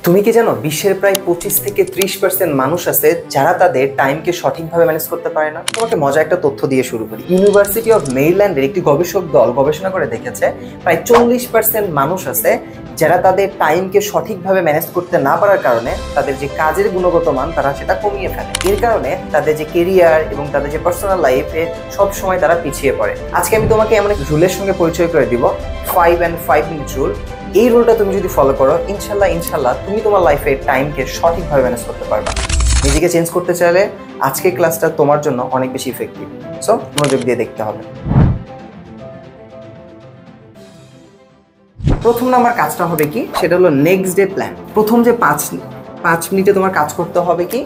তুমি কি জানো বিশ্বের প্রায় 25 থেকে 30% মানুষ আছে যারা তাদের টাইমকে সঠিকভাবে ম্যানেজ করতে পারে না। তোমাকে মজা একটা তথ্য দিয়ে শুরু করি। ইউনিভার্সিটি অফ মেরিল্যান্ডের একটি গবেষক দল গবেষণা করে দেখেছে প্রায় 40% মানুষ আছে যারা তাদের টাইমকে সঠিকভাবে ম্যানেজ করতে না পারার কারণে তাদের যে কাজের গুণগত মান তারা সেটা কমিয়ে ফেলে। এর কারণে তাদের যে কেরিয়ার এবং তাদের যে পার্সোনাল লাইফে সব সময় তারা পিছিয়ে পড়ে। আজকে আমি তোমাকে এমন একটা রুলের সঙ্গে পরিচয় করে দিব, 5 and 5 মিনিট রুল। এই রুলটা তুমি যদি ফলো করো ইনশাল্লাহ তুমি তোমার লাইফে টাইমকে সঠিকভাবে ম্যানেজ করতে পারবে। নিজেকে চেঞ্জ করতে চাইলে আজকের ক্লাসটা তোমার জন্য অনেক বেশি ইফেক্টিভ। সো মনোযোগ দিয়ে দেখতে হবে। প্রথম নাম্বার কাজটা হবে কি, সেটা হলো নেক্সট ডে প্ল্যান। প্রথম যে 5 মিনিটে তোমার কাজ করতে হবে কি,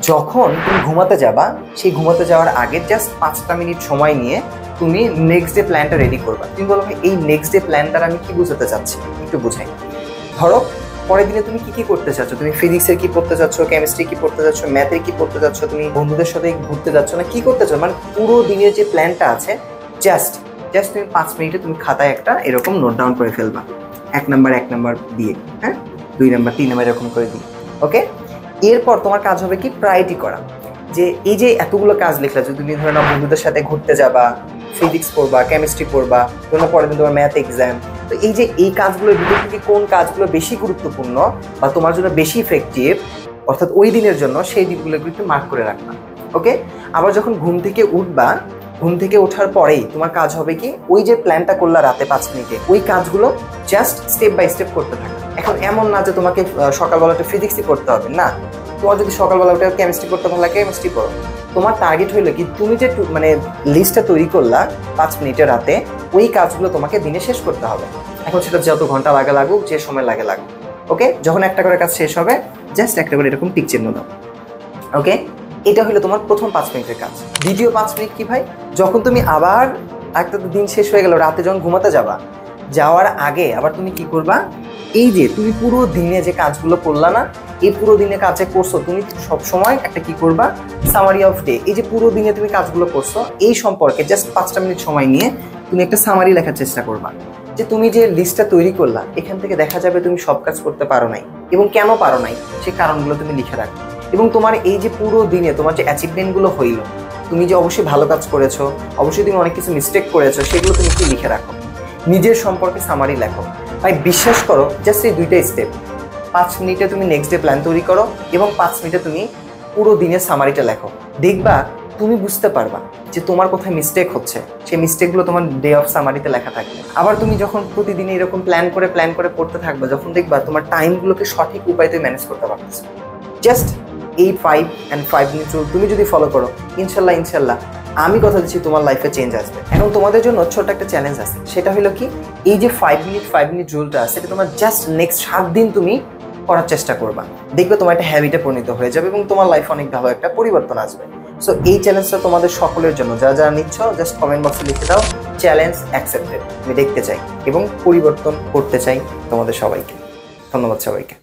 যখন তুমি ঘুমাতে যাবা সেই ঘুমাতে যাওয়ার আগে জাস্ট 5টা মিনিট সময় নিয়ে তুমি নেক্সট ডে প্ল্যানটা রেডি করবা। তুমি বলো এই নেক্সট ডে প্ল্যানটার আমি কি বুঝাতে চাচ্ছি, একটু বুঝাই। ধরো পরের দিনে তুমি কি করতে চাচ্ছ, তুমি ফিজিক্সের কি পড়তে চাচ্ছ, কেমিস্ট্রি কি পড়তে চাচ্ছ, ম্যাথের কি পড়তে চাচ্ছ, তুমি বন্ধুদের সাথে ঘুরতে যাচ্ছ না কি করতে চাচ্ছ, মানে পুরো দিনের যে প্ল্যানটা আছে জাস্ট তুমি 5 মিনিটে তুমি খাতায় একটা এরকম নোট ডাউন করে ফেলবা। 1 নাম্বার দিয়ে, হ্যাঁ 2 নাম্বার 3 নাম্বার এরকম করে দিই। ওকে, এরপর তোমার কাজ হবে কি প্রায়োরিটি করা। যে এই যে এতগুলো কাজ লিখলা, যদি তুমি ধরো না বন্ধুদের সাথে ঘুরতে যাবা, ফিজিক্স পড়বা, কেমিস্ট্রি পড়বা, ধরো পরের দিন তোমার ম্যাথ এক্সাম, তো এই যে এই কাজগুলোর ভিতর থেকে কোন কাজগুলো বেশি গুরুত্বপূর্ণ বা তোমার জন্য বেশি ইফেক্টিভ, অর্থাৎ ওই দিনের জন্য সেই দিকগুলো একটু মার্ক করে রাখবা। ওকে, আবার যখন ঘুম থেকে উঠবা, ঘুম থেকে ওঠার পরেই তোমার কাজ হবে কি, ওই যে প্ল্যানটা করলা রাতে 5 মিনিটে, ওই কাজগুলো জাস্ট স্টেপ বাই স্টেপ করতে থাকো। এখন এমন না যে তোমাকে সকালবেলাটা ফিজিক্সই পড়তে হবে, না, তোমার যদি সকালবেলা ওটা কেমিস্ট্রি করতে ভালো লাগে কেমিস্ট্রি পড়ো। তোমার টার্গেট হইলো কি, তুমি যে মানে লিস্টটা তৈরি করলা 5 মিনিটে রাতে, ওই কাজগুলো তোমাকে দিনে শেষ করতে হবে। এখন সেটা যত ঘন্টা লাগুক, যে সময় লাগুক। ওকে, যখন একটা করে কাজ শেষ হবে জাস্ট একটা করে এরকম টিক চিহ্ন দাও। ওকে, এটা হলো তোমার প্রথম 5 মিনিটের কাজ। দ্বিতীয় 5 মিনিট কি ভাই, যখন তুমি আবার একটা দিন শেষ হয়ে গেল, রাতে যখন ঘুমাতে যাবা, যাওয়ার আগে আবার তুমি কি করবা, এই যে তুমি পুরো দিনে যে কাজগুলো করলা না, এই পুরো দিনে কাজে করছো, তুমি সব সময় একটা কি করবা, সামারি অফ ডে। এই যে পুরো দিনে তুমি কাজগুলো করছো এই সম্পর্কে জাস্ট 5টা মিনিট সময় নিয়ে তুমি একটা সামারি লেখার চেষ্টা করবা। যে তুমি যে লিস্টটা তৈরি করলা, এখান থেকে দেখা যাবে তুমি সব কাজ করতে পারো নাই এবং কেন পারো নাই সেই কারণগুলো তুমি লিখে রাখো। এবং তোমার এই যে পুরো দিনে তোমার যে অ্যাচিভমেন্টগুলো হইলো, তুমি যে অবশ্যই ভালো কাজ করেছো, অবশ্যই তুমি অনেক কিছু মিস্টেক করেছো, সেগুলো তুমি একটু লিখে রাখো। নিজের সম্পর্কে সামারি লেখো। ভাই বিশ্বাস করো, জাস্ট এই 2টা স্টেপ, 5 মিনিটে তুমি নেক্সট ডে প্ল্যান তৈরি করো এবং 5 মিনিটে তুমি পুরো দিনের সামারিটা লেখো। দেখবা তুমি বুঝতে পারবা যে তোমার কোথায় মিস্টেক হচ্ছে, সেই মিস্টেকগুলো তোমার ডে অফ সামারিতে লেখা থাকবে। আবার তুমি যখন প্রতিদিন এরকম প্ল্যান করে পড়তে থাকবে, যখন দেখবা তোমার টাইমগুলোকে সঠিক উপায়ে তুমি ম্যানেজ করতে পারতেছো। জাস্ট এই 5 and 5 মিনিট রুল তুমি যদি ফলো করো, ইনশাল্লাহ আমি কথা দিচ্ছি তোমার লাইফে চেঞ্জ আসবে। এখন তোমাদের জন্য ছোট একটা চ্যালেঞ্জ আছে, সেটা হলো কি, এই যে 5 মিনিট রুলটা আছে, সেটা তোমার জাস্ট নেক্সট 7 দিন তুমি করার চেষ্টা করবা। দেখবে তোমার একটা হ্যাবিটে পরিণত হয়ে যাবে এবং তোমার লাইফে অনেক ভালো একটা পরিবর্তন আসবে। সো এই চ্যালেঞ্জটা তোমাদের সকলের জন্য, যারা নিচ্ছ জাস্ট কমেন্ট বক্সে লিখে দাও চ্যালেঞ্জ অ্যাকসেপ্টেড। আমি দেখতে চাই এবং পরিবর্তন করতে চাই তোমাদের সবাইকে। ধন্যবাদ সবাইকে।